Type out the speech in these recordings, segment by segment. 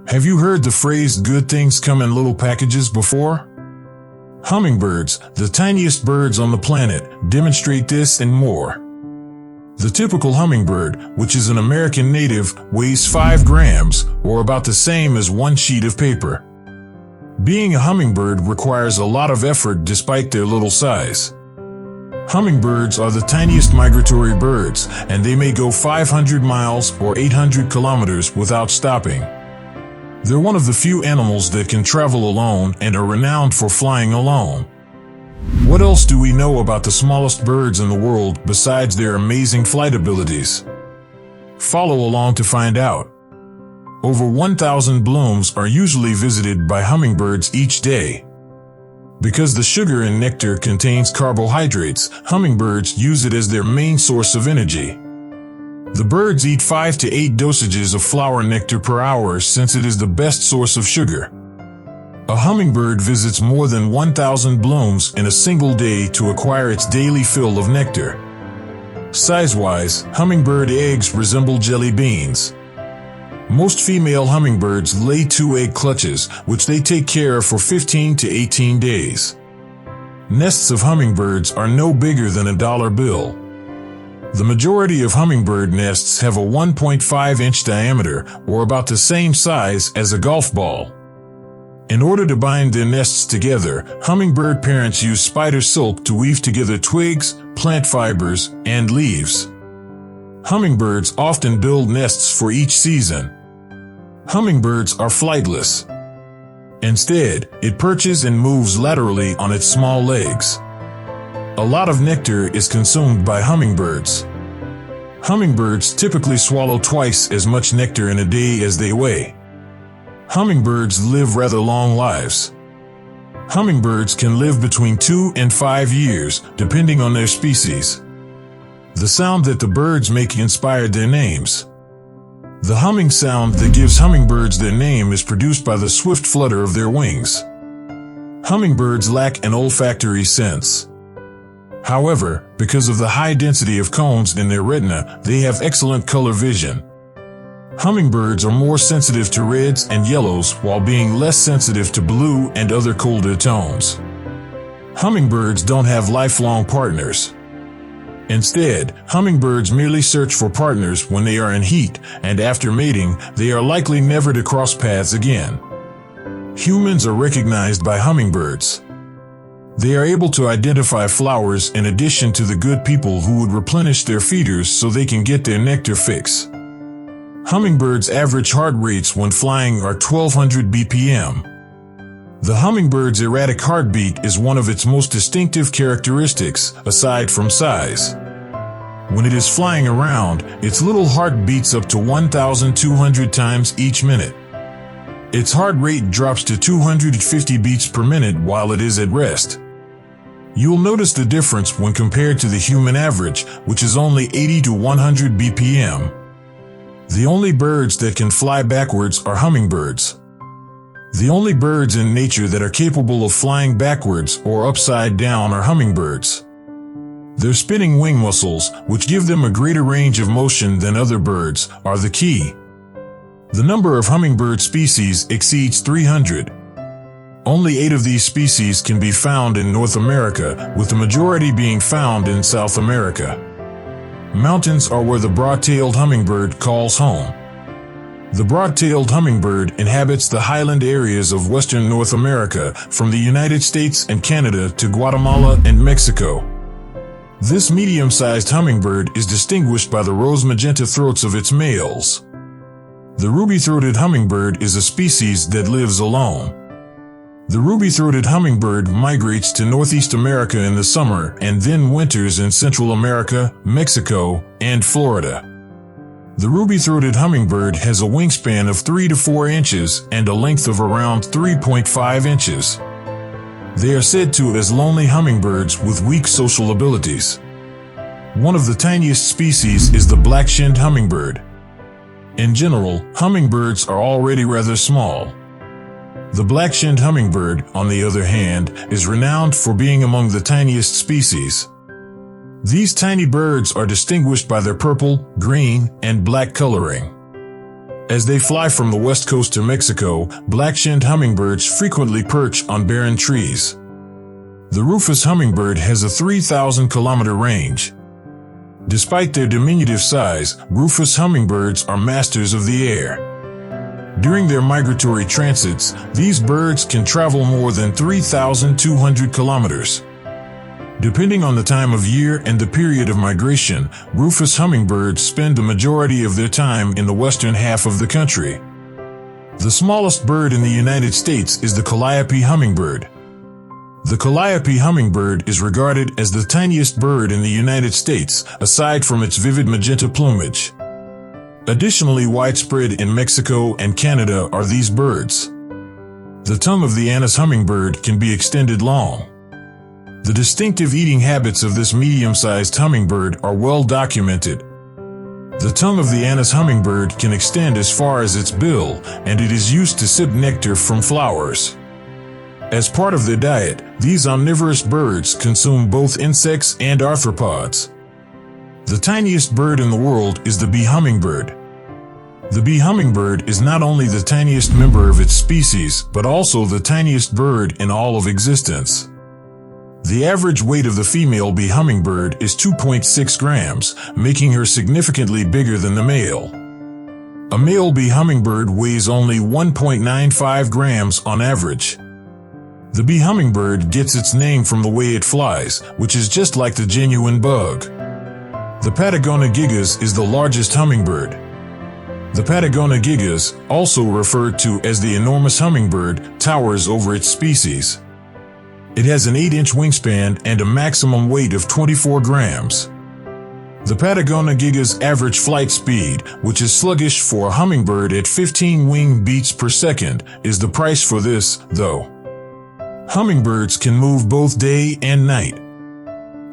Have you heard the phrase "good things come in little packages" before? Hummingbirds, the tiniest birds on the planet, demonstrate this and more. The typical hummingbird, which is an American native, weighs 5 grams, or about the same as one sheet of paper. Being a hummingbird requires a lot of effort despite their little size. Hummingbirds are the tiniest migratory birds, and they may go 500 miles or 800 kilometers without stopping. They're one of the few animals that can travel alone and are renowned for flying alone. What else do we know about the smallest birds in the world besides their amazing flight abilities? Follow along to find out. Over 1,000 blooms are usually visited by hummingbirds each day. Because the sugar in nectar contains carbohydrates, hummingbirds use it as their main source of energy. The birds eat 5 to 8 dosages of flower nectar per hour since it is the best source of sugar. A hummingbird visits more than 1,000 blooms in a single day to acquire its daily fill of nectar. Size-wise, hummingbird eggs resemble jelly beans. Most female hummingbirds lay 2 egg clutches, which they take care of for 15 to 18 days. Nests of hummingbirds are no bigger than a dollar bill. The majority of hummingbird nests have a 1.5-inch diameter, or about the same size as a golf ball. In order to bind their nests together, hummingbird parents use spider silk to weave together twigs, plant fibers, and leaves. Hummingbirds often build nests for each season. Hummingbirds are flightless. Instead, it perches and moves laterally on its small legs. A lot of nectar is consumed by hummingbirds. Hummingbirds typically swallow twice as much nectar in a day as they weigh. Hummingbirds live rather long lives. Hummingbirds can live between 2 and 5 years, depending on their species. The sound that the birds make inspired their names. The humming sound that gives hummingbirds their name is produced by the swift flutter of their wings. Hummingbirds lack an olfactory sense. However, because of the high density of cones in their retina, they have excellent color vision. Hummingbirds are more sensitive to reds and yellows while being less sensitive to blue and other colder tones. Hummingbirds don't have lifelong partners. Instead, hummingbirds merely search for partners when they are in heat, and after mating, they are likely never to cross paths again. Humans are recognized by hummingbirds. They are able to identify flowers in addition to the good people who would replenish their feeders so they can get their nectar fix. Hummingbirds' average heart rates when flying are 1,200 BPM. The hummingbird's erratic heartbeat is one of its most distinctive characteristics, aside from size. When it is flying around, its little heart beats up to 1,200 times each minute. Its heart rate drops to 250 beats per minute while it is at rest. You'll notice the difference when compared to the human average, which is only 80 to 100 BPM. The only birds that can fly backwards are hummingbirds. The only birds in nature that are capable of flying backwards or upside down are hummingbirds. Their spinning wing muscles, which give them a greater range of motion than other birds, are the key. The number of hummingbird species exceeds 300. Only 8 of these species can be found in North America, with the majority being found in South America. Mountains are where the broad-tailed hummingbird calls home. The broad-tailed hummingbird inhabits the highland areas of western North America, from the United States and Canada to Guatemala and Mexico. This medium-sized hummingbird is distinguished by the rose-magenta throats of its males. The ruby-throated hummingbird is a species that lives alone. The ruby-throated hummingbird migrates to Northeast America in the summer and then winters in Central America, Mexico, and Florida. The ruby-throated hummingbird has a wingspan of 3 to 4 inches and a length of around 3.5 inches. They are said to as lonely hummingbirds with weak social abilities. One of the tiniest species is the black-shinned hummingbird. In general, hummingbirds are already rather small. The black-shinned hummingbird, on the other hand, is renowned for being among the tiniest species. These tiny birds are distinguished by their purple, green, and black coloring. As they fly from the west coast to Mexico, black-shinned hummingbirds frequently perch on barren trees. The rufous hummingbird has a 3,000-kilometer range. Despite their diminutive size, rufous hummingbirds are masters of the air. During their migratory transits, these birds can travel more than 3,200 kilometers. Depending on the time of year and the period of migration, rufous hummingbirds spend the majority of their time in the western half of the country. The smallest bird in the United States is the calliope hummingbird. The calliope hummingbird is regarded as the tiniest bird in the United States, aside from its vivid magenta plumage. Additionally widespread in Mexico and Canada are these birds. The tongue of the Anas hummingbird can be extended long. The distinctive eating habits of this medium-sized hummingbird are well documented. The tongue of the Anas hummingbird can extend as far as its bill, and it is used to sip nectar from flowers. As part of their diet, these omnivorous birds consume both insects and arthropods. The tiniest bird in the world is the bee hummingbird. The bee hummingbird is not only the tiniest member of its species, but also the tiniest bird in all of existence. The average weight of the female bee hummingbird is 2.6 grams, making her significantly bigger than the male. A male bee hummingbird weighs only 1.95 grams on average. The bee hummingbird gets its name from the way it flies, which is just like the genuine bug. The Patagonia gigas is the largest hummingbird. The Patagonia gigas, also referred to as the enormous hummingbird, towers over its species. It has an 8-inch wingspan and a maximum weight of 24 grams. The Patagonia giga's average flight speed, which is sluggish for a hummingbird at 15 wing beats per second, is the price for this, though. Hummingbirds can move both day and night.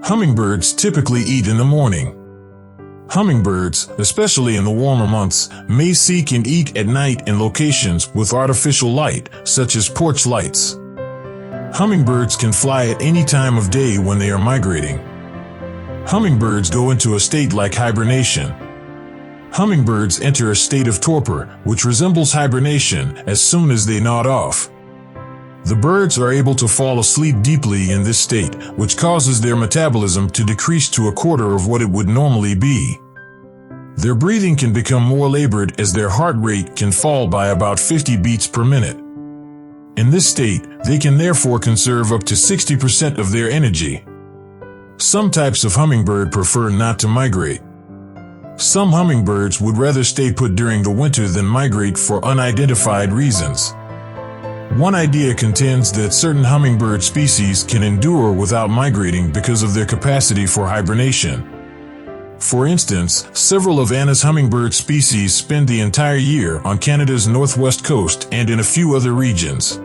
Hummingbirds typically eat in the morning. Hummingbirds, especially in the warmer months, may seek and eat at night in locations with artificial light, such as porch lights. Hummingbirds can fly at any time of day when they are migrating. Hummingbirds go into a state like hibernation. Hummingbirds enter a state of torpor, which resembles hibernation, as soon as they nod off. The birds are able to fall asleep deeply in this state, which causes their metabolism to decrease to a quarter of what it would normally be. Their breathing can become more labored as their heart rate can fall by about 50 beats per minute. In this state, they can therefore conserve up to 60% of their energy. Some types of hummingbird prefer not to migrate. Some hummingbirds would rather stay put during the winter than migrate for unidentified reasons. One idea contends that certain hummingbird species can endure without migrating because of their capacity for hibernation. For instance, several of Anas hummingbird species spend the entire year on Canada's northwest coast and in a few other regions.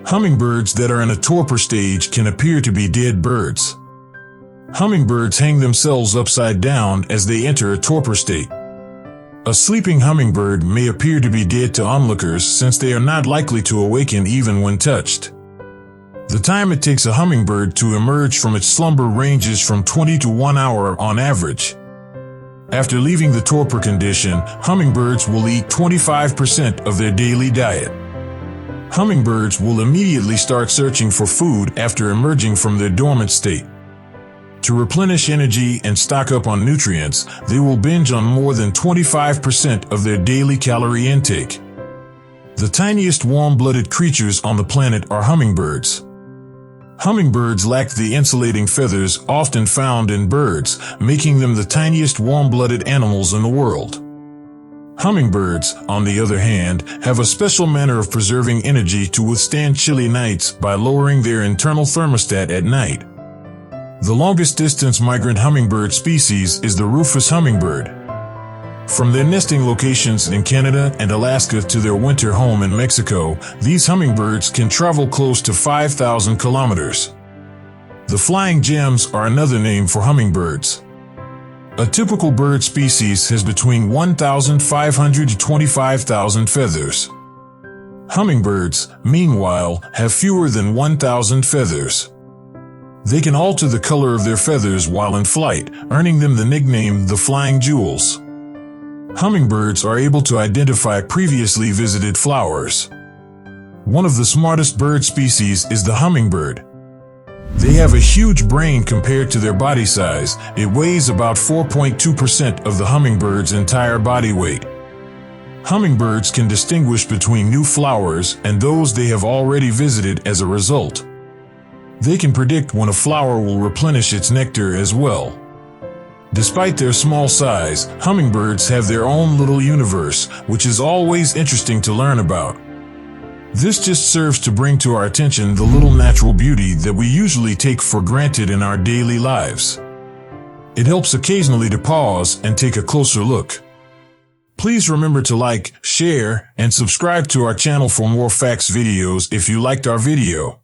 Hummingbirds that are in a torpor stage can appear to be dead birds. Hummingbirds hang themselves upside down as they enter a torpor state. A sleeping hummingbird may appear to be dead to onlookers since they are not likely to awaken even when touched. The time it takes a hummingbird to emerge from its slumber ranges from 20 to 1 hour on average. After leaving the torpor condition, hummingbirds will eat 25% of their daily diet. Hummingbirds will immediately start searching for food after emerging from their dormant state. To replenish energy and stock up on nutrients, they will binge on more than 25% of their daily calorie intake. The tiniest warm-blooded creatures on the planet are hummingbirds. Hummingbirds lack the insulating feathers often found in birds, making them the tiniest warm-blooded animals in the world. Hummingbirds, on the other hand, have a special manner of preserving energy to withstand chilly nights by lowering their internal thermostat at night. The longest distance migrant hummingbird species is the rufous hummingbird. From their nesting locations in Canada and Alaska to their winter home in Mexico, these hummingbirds can travel close to 5,000 kilometers. The flying gems are another name for hummingbirds. A typical bird species has between 1,500 to 25,000 feathers. Hummingbirds, meanwhile, have fewer than 1,000 feathers. They can alter the color of their feathers while in flight, earning them the nickname the flying jewels. Hummingbirds are able to identify previously visited flowers. One of the smartest bird species is the hummingbird. They have a huge brain compared to their body size. It weighs about 4.2% of the hummingbird's entire body weight. Hummingbirds can distinguish between new flowers and those they have already visited as a result. They can predict when a flower will replenish its nectar as well. Despite their small size, hummingbirds have their own little universe, which is always interesting to learn about. This just serves to bring to our attention the little natural beauty that we usually take for granted in our daily lives. It helps occasionally to pause and take a closer look. Please remember to like, share, and subscribe to our channel for more facts videos if you liked our video.